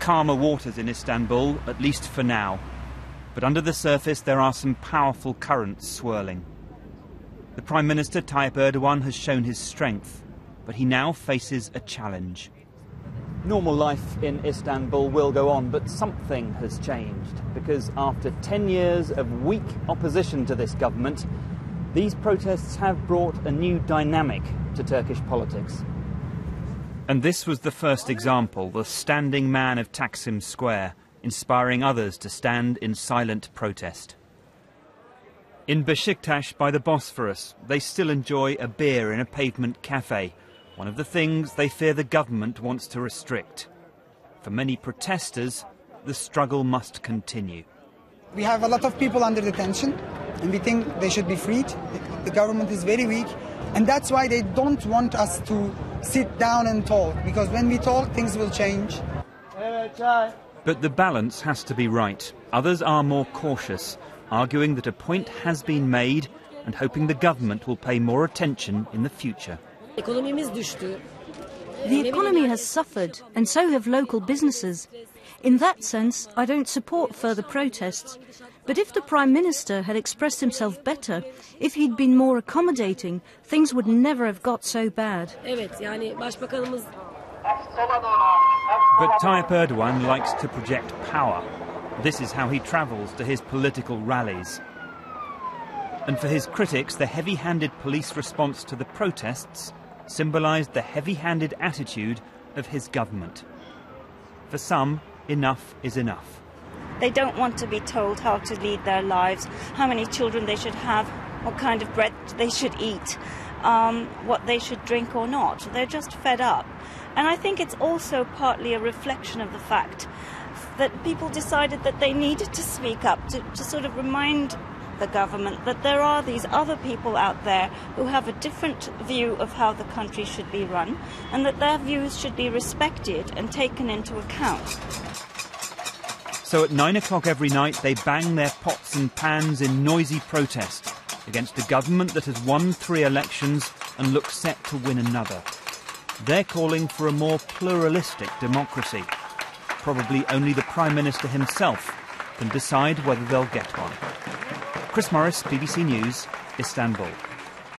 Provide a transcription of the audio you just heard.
calmer waters in Istanbul, at least for now. But under the surface there are some powerful currents swirling. The Prime Minister Tayyip Erdogan has shown his strength, but he now faces a challenge. Normal life in Istanbul will go on, but something has changed, because after 10 years of weak opposition to this government, these protests have brought a new dynamic to Turkish politics. And this was the first example, the standing man of Taksim Square, inspiring others to stand in silent protest. In Beşiktaş by the Bosphorus, they still enjoy a beer in a pavement cafe, one of the things they fear the government wants to restrict. For many protesters, the struggle must continue. We have a lot of people under detention, and we think they should be freed. The government is very weak, and that's why they don't want us to sit down and talk, because when we talk, things will change. But the balance has to be right. Others are more cautious, arguing that a point has been made and hoping the government will pay more attention in the future. The economy has suffered, and so have local businesses. In that sense, I don't support further protests. But if the Prime Minister had expressed himself better, if he'd been more accommodating, things would never have got so bad. But Tayyip Erdogan likes to project power. This is how he travels to his political rallies. And for his critics, the heavy-handed police response to the protests symbolised the heavy-handed attitude of his government. For some, enough is enough. They don't want to be told how to lead their lives, how many children they should have, what kind of bread they should eat, what they should drink or not. They're just fed up. And I think it's also partly a reflection of the fact that people decided that they needed to speak up, to sort of remind the government that there are these other people out there who have a different view of how the country should be run, and that their views should be respected and taken into account. So at 9 o'clock every night they bang their pots and pans in noisy protest against a government that has won 3 elections and looks set to win another. They're calling for a more pluralistic democracy. Probably only the Prime Minister himself can decide whether they'll get one. Chris Morris, BBC News, Istanbul.